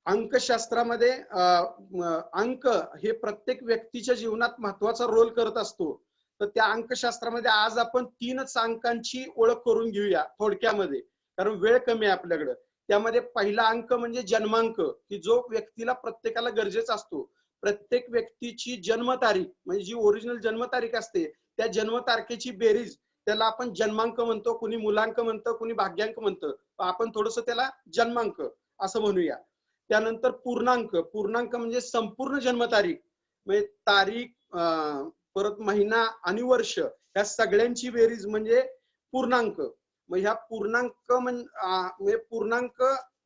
अंकशास्त्रामध्ये अंक हे प्रत्येक व्यक्तीच्या जीवनात महत्वाचा रोल करत असतो. तर त्या अंकशास्त्रामध्ये आज आपण 3च अंकांची ओळख करून घेऊया थोडक्यामध्ये, कारण वेळ कमी आहे आपल्याकडे. त्यामध्ये पहिला अंक म्हणजे जन्मांक, की जो व्यक्तीला प्रत्येकाला गरजेचा असतो. प्रत्येक व्यक्तीची जन्मतारीख म्हणजे जी ओरिजिनल जन्मतारीख असते त्या जन्मतारखेची बेरीज त्याला आपण जन्मांक म्हणतो, कुणी मूलांक म्हणतं, कुणी भाग्यांक म्हणतं. आपण थोडस त्याला जन्मांक असं म्हणूया. त्यानंतर पूर्णांक, पूर्णांक म्हणजे संपूर्ण जन्मतारीख म्हणजे तारीख, परत महिना आणि वर्ष या सगळ्यांची बेरीज म्हणजे पूर्णांक. मग ह्या पूर्णांक म्हणजे पूर्णांक,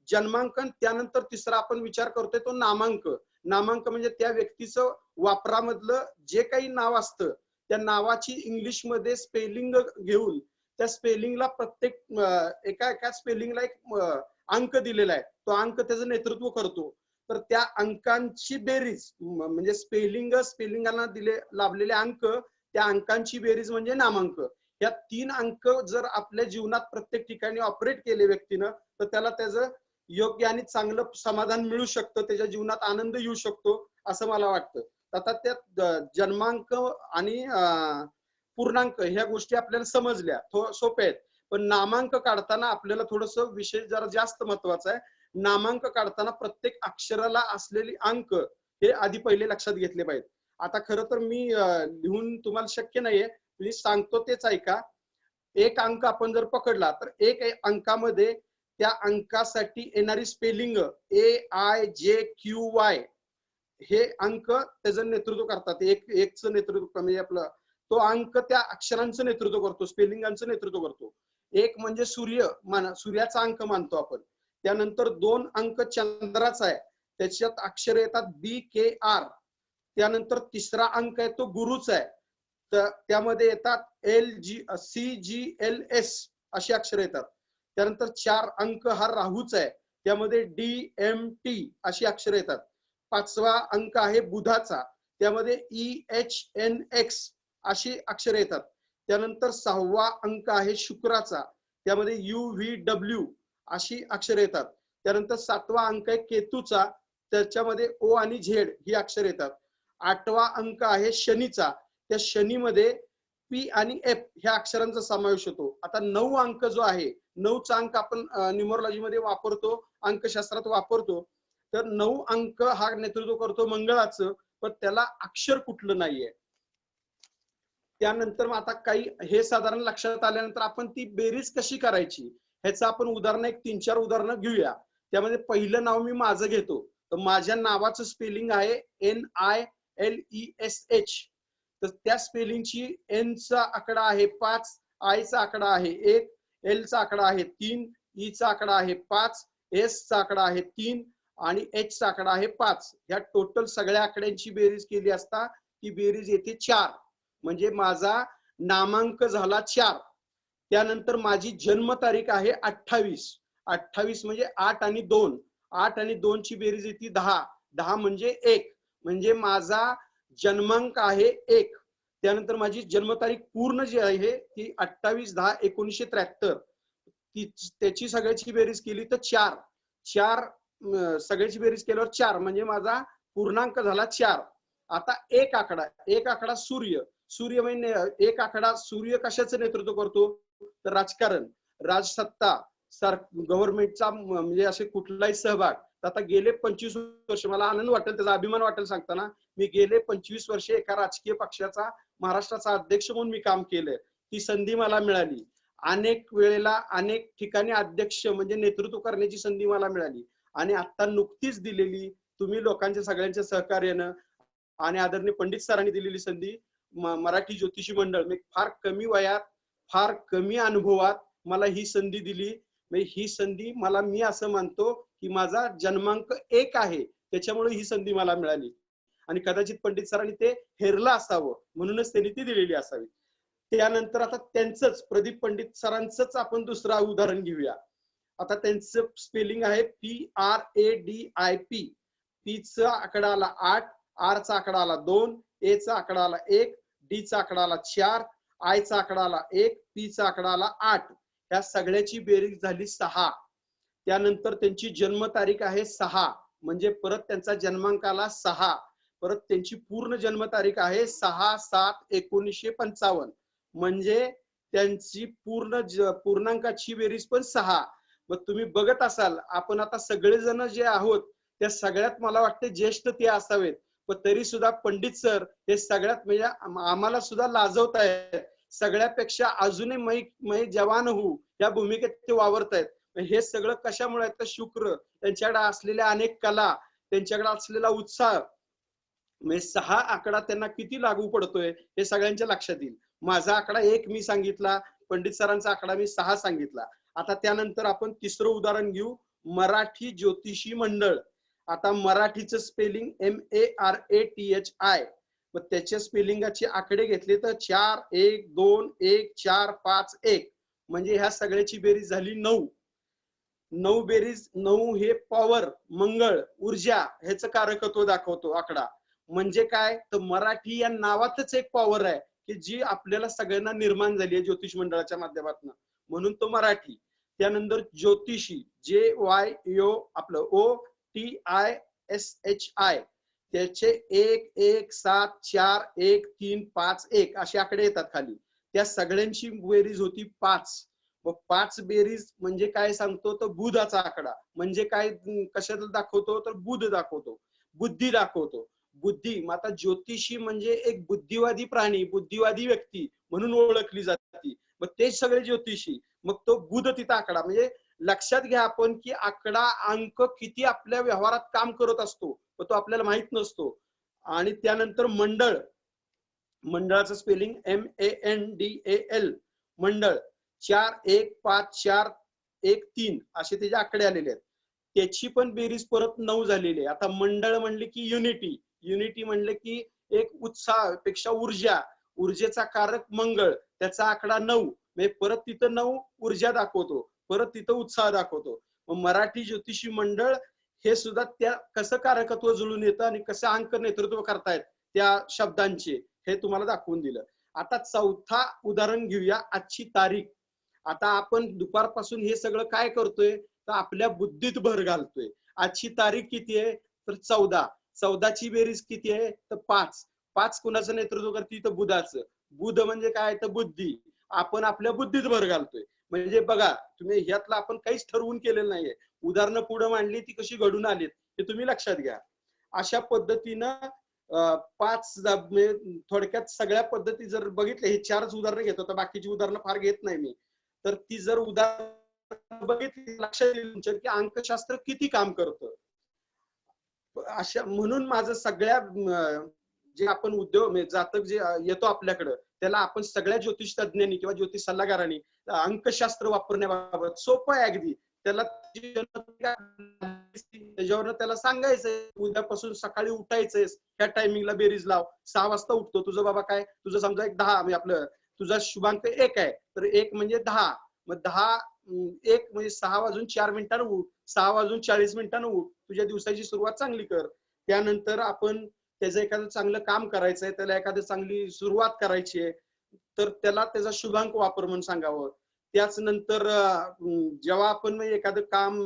जन्मांक, त्यानंतर तिसरा आपण विचार करतोय तो नामांक. नामांक म्हणजे त्या व्यक्तीचं वापरामधलं जे काही नाव असतं त्या नावाची इंग्लिश मध्ये स्पेलिंग घेऊन त्या स्पेलिंगला प्रत्येक एका एका स्पेलिंगला एक अंक दिलेला आहे. तो अंक त्याचं नेतृत्व करतो. तर त्या अंकांची बेरीज म्हणजे स्पेलिंगांना लाभलेले अंक, त्या अंकांची बेरीज म्हणजे नामांक. या 3 अंक जर आपल्या जीवनात प्रत्येक ठिकाणी ऑपरेट केले व्यक्तीनं तर त्याला त्याचं योग्य आणि चांगलं समाधान मिळू शकतं, त्याच्या जीवनात आनंद येऊ शकतो असं मला वाटतं. आता त्या जन्मांक आणि पूर्णांक ह्या गोष्टी आपल्याला समजल्या, सोप्या आहेत. पण नामांक काढताना आपल्याला थोडस विषय जरा जास्त महत्वाचा आहे. नामांक काढताना प्रत्येक अक्षराला असलेली अंक हे आधी पहिले लक्षात घेतले पाहिजेत. आता खरं तर मी लिहून तुम्हाला शक्य नाहीये, मी सांगतो तेच ऐका. एक अंक आपण जर पकडला तर एक अंकामध्ये त्या अंकासाठी येणारी स्पेलिंग AIJQY हे अंक त्याचं नेतृत्व करतात. एकचं नेतृत्व म्हणजे आपलं तो अंक त्या अक्षरांचं नेतृत्व करतो, स्पेलिंगांचं नेतृत्व करतो. एक म्हणजे सूर्याचा अंक मानतो आपण. त्यानंतर 2 अंक चंद्राचा आहे, त्याच्यात अक्षर येतात BKR. त्यानंतर तिसरा अंक आहे तो गुरुचा आहे, तर त्यामध्ये येतात CGLS अशी अक्षर येतात. त्यानंतर 4 अंक हा राहूचा आहे, त्यामध्ये DMT अशी अक्षर येतात. 5वा अंक आहे बुधाचा, त्यामध्ये EHNX अशी अक्षर येतात. त्यानंतर 6वा अंक आहे शुक्राचा, त्यामध्ये UVW अशी अक्षर येतात. त्यानंतर 7वा अंक आहे केतूचा, त्याच्यामध्ये O आणि Z ही अक्षर येतात. 8वा अंक आहे शनीचा, त्या शनीमध्ये P आणि F ह्या अक्षरांचा समावेश होतो. आता 9 अंक जो आहे, 9चा अंक आपण न्यूमरोलॉजी मध्ये वापरतो, अंकशास्त्रात वापरतो. तर 9 अंक हा नेतृत्व करतो मंगळाचं, पण त्याला अक्षर कुठलं नाहीये. त्यानंतर आता काही हे साधारण लक्षात आल्यानंतर आपण ती बेरीज कशी करायची ह्याचं आपण उदाहरण एक 3-4 उदाहरणं घेऊया. त्यामध्ये पहिलं नाव मी माझं घेतो. तर माझ्या नावाचं स्पेलिंग आहे NILESH. तर त्या स्पेलिंगची N चा आकडा आहे 5, I चा आकडा आहे 1, L चा आकडा आहे 3, E चा आकडा आहे 5, S चा आकडा आहे 3 आणि H चा आकडा आहे 5. या टोटल सगळ्या आकड्यांची बेरीज केली असता ती बेरीज येते 4. म्हणजे माझा नामांक झाला 4. त्यानंतर माझी जन्मतारीख आहे 28. 28 म्हणजे 8 आणि 2. 8 आणि 2 ची बेरीज येते 10. 10 म्हणजे 1. म्हणजे माझा जन्मांक आहे 1. त्यानंतर माझी जन्मतारीख पूर्ण जी आहे ती 28/10/1973. त्याची सगळ्याची बेरीज केली तर 4. 4 सगळ्याची बेरीज केल्यावर 4 म्हणजे माझा पूर्णांक झाला 4. आता एक आकडा सूर्य. सूर्य म्हणजे एक आकडा सूर्य कशाचं नेतृत्व करतो तर राजकारण, राजसत्ता, गव्हर्नमेंटचा म्हणजे असे कुठलाही सहभाग. आता गेले 25 वर्ष मला आनंद वाटेल, त्याचा अभिमान वाटेल सांगताना, मी गेले 25 वर्षे एका राजकीय पक्षाचा महाराष्ट्राचा अध्यक्ष म्हणून मी काम केलं. ती संधी मला मिळाली. अनेक वेळेला अनेक ठिकाणी अध्यक्ष म्हणजे नेतृत्व करण्याची संधी मला मिळाली. आणि आता नुकतीच दिलेली तुम्ही लोकांच्या सगळ्यांच्या सहकार्यानं आणि आदरणीय पंडित सरांनी दिलेली संधी, मराठी ज्योतिषी मंडळ, मी फार कमी वयात फार कमी अनुभवात मला ही संधी दिली. ही संधी मला, मी असं मानतो की माझा जन्मांक 1 आहे त्याच्यामुळे ही संधी मला मिळाली. आणि कदाचित पंडित सरांनी ते हेरलं असावं म्हणूनच त्यांनी ती दिलेली असावी. त्यानंतर आता त्यांचंच प्रदीप पंडित सरांचंच आपण दुसरं उदाहरण घेऊया. आता त्यांचं स्पेलिंग आहे PRADIP. P चा आकडा आला 8, R चा आकडा आला 2, A चा आकडा आला 1, D चा आकडा आला 4, I चा आकडा आला 1, P चा आकडा आला 8. या सगळ्याची बेरीज झाली 6. त्यानंतर त्यांची जन्मतारीख आहे 6. म्हणजे परत त्यांचा जन्मांक आला 6, परत त्यांची पूर्ण जन्मतारीख आहे 6/7/1955, म्हणजे त्यांची पूर्णांकाची बेरीज पण 6. मग तुम्ही बघत असाल आपण आता सगळेजण जे आहोत त्या सगळ्यात मला वाटते ज्येष्ठ ते असावेत, पण तरी सुद्धा पंडित सर हे सगळ्यात म्हणजे आम्हाला सुद्धा लाजवत आहेत. सगळ्यापेक्षा अजूनही मै जवान होऊ या भूमिकेत ते वावरतायत. हे सगळं कशामुळे आहे तर शुक्र, त्यांच्याकडे असलेल्या अनेक कला, त्यांच्याकडे असलेला उत्साह, म्हणजे 6 आकडा त्यांना किती लागू पडतोय हे सगळ्यांच्या लक्षात येईल. माझा आकडा 1 मी सांगितला, पंडित सरांचा आकडा मी 6 सांगितला. आता त्यानंतर आपण तिसरं उदाहरण घेऊ, मराठी ज्योतिषी मंडळ. आता मराठीचं स्पेलिंग MARATHI, मग त्याच्या स्पेलिंगाचे आकडे घेतले तर 4 1 2 1 4 5 1, म्हणजे ह्या सगळ्याची बेरीज झाली 9. 9 बेरीज 9 हे पॉवर, मंगळ, ऊर्जा ह्याचं कारकत्व दाखवतो आकडा. म्हणजे काय तर मराठी या नावातच एक पॉवर आहे की जी आपल्याला सगळ्यांना निर्माण झाली आहे ज्योतिष मंडळाच्या माध्यमातून, म्हणून तो मराठी. त्यानंतर ज्योतिषी JYO आपलं OTISHI, त्याचे 1 1 7 4 1 3 5 1 असे आकडे येतात खाली. त्या सगळ्यांची बेरीज होती 5. मग 5 बेरीज म्हणजे काय सांगतो तर बुधाचा आकडा. म्हणजे काय कशाला दाखवतो तर बुध दाखवतो, बुद्धी दाखवतो. बुद्धी, मग आता ज्योतिषी म्हणजे एक बुद्धिवादी प्राणी, बुद्धिवादी व्यक्ती म्हणून ओळखली जाते. मग तेच सगळे ज्योतिषी. मग तो बुध तिथं आकडा, म्हणजे लक्षात घ्या आपण की आकडा अंक किती आपल्या व्यवहारात काम करत असतो तो आपल्याला माहित नसतो. आणि त्यानंतर मंडळ, मंडळाचं स्पेलिंग MANDAL, मंडळ 4 1 5 4 1 3 असे त्याचे आकडे आलेले आहेत. त्याची पण बेरीज परत 9 झालेली आहे. आता मंडळ म्हणले की युनिटी, युनिटी म्हणले की एक उत्साह पेक्षा ऊर्जा, ऊर्जेचा कारक मंगळ, त्याचा आकडा 9, म्हणजे परत तिथं 9 ऊर्जा दाखवतो, परत तिथं उत्साह दाखवतो. मग मराठी ज्योतिषी मंडळ हे सुद्धा त्या कसं कारकत्व जुळून येतं आणि कसं अंक नेतृत्व करतायत त्या शब्दांचे हे तुम्हाला दाखवून दिलं. आता चौथा उदाहरण घेऊया, आजची तारीख. आता आपण दुपारपासून हे सगळं काय करतोय तर आपल्या बुद्धीत भर घालतोय. आजची तारीख किती आहे तर 14. 14ची बेरीज किती आहे तर 5. 5 कुणाचं नेतृत्व करते तर बुधाचं. बुध म्हणजे काय तर बुद्धी. आपण आपल्या बुद्धीत भर घालतोय. म्हणजे बघा तुम्ही ह्यातलं आपण काहीच ठरवून केलेलं नाहीये. उदाहरणं पुढे मांडली ती कशी घडून आलीत हे तुम्ही लक्षात घ्या. अशा पद्धतीनं 5 थोडक्यात सगळ्या पद्धती जर बघितल्या, हे 4च उदाहरणं घेतो तर बाकीची उदाहरणं फार घेत नाही मी. तर ती जर उदाहरण बघितली लक्षात येईल तुमच्या की अंकशास्त्र किती काम करतं. अशा म्हणून माझं सगळ्या जे आपण उद्योग जातक जे येतो आपल्याकडं त्याला आपण सगळ्या ज्योतिष तज्ञांनी किंवा ज्योतिष सल्लागारांनी अंकशास्त्र वापरण्याबाबत सोपं आहे अगदी. त्याला त्याच्यावर त्याला सांगायचंय उद्यापासून सकाळी उठायचंय, ह्या टायमिंगला बेरीज लाव, 6 वाजता उठतो तुझं बाबा काय तुझं समजा एक 10 म्हणजे आपलं तुझा शुभांक 1 आहे तर 1 म्हणजे 10, मग 10 1 म्हणजे 6 वाजून 4 मिनिटांना उठ, 6 वाजून 40 मिनिटांना उठ, तुझ्या दिवसाची सुरुवात चांगली कर. त्यानंतर आपण त्याचं एखादं चांगलं काम करायचंय, त्याला एखादी चांगली सुरुवात करायची आहे तर त्याला त्याचा शुभांक वापर म्हणून सांगावं. त्याच नंतर जेव्हा आपण एखादं काम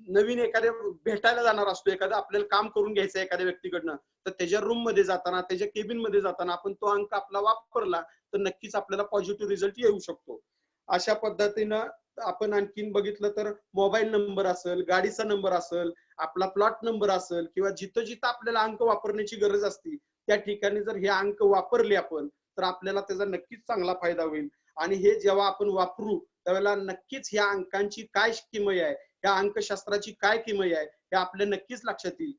नवीन एखाद्या भेटायला जाणार असतो, एखादं आपल्याला काम करून घ्यायचं एखाद्या व्यक्तीकडनं, तर त्याच्या रूम मध्ये जाताना त्याच्या केबिन मध्ये जाताना आपण तो अंक आपला वापरला तर नक्कीच आपल्याला पॉझिटिव्ह रिझल्ट येऊ शकतो. अशा पद्धतीनं आपण आणखीन बघितलं तर मोबाईल नंबर असेल, गाडीचा नंबर असेल, आपला प्लॉट नंबर असेल किंवा जिथं जिथं आपल्याला अंक वापरण्याची गरज असते त्या ठिकाणी जर हे अंक वापरले आपण तर आपल्याला त्याचा नक्कीच चांगला फायदा होईल. आणि हे जेव्हा आपण वापरू त्यावेळेला नक्कीच ह्या अंकांची काय किमया आहे, ह्या अंकशास्त्राची काय किमया आहे हे आपल्या नक्कीच लक्षात येईल.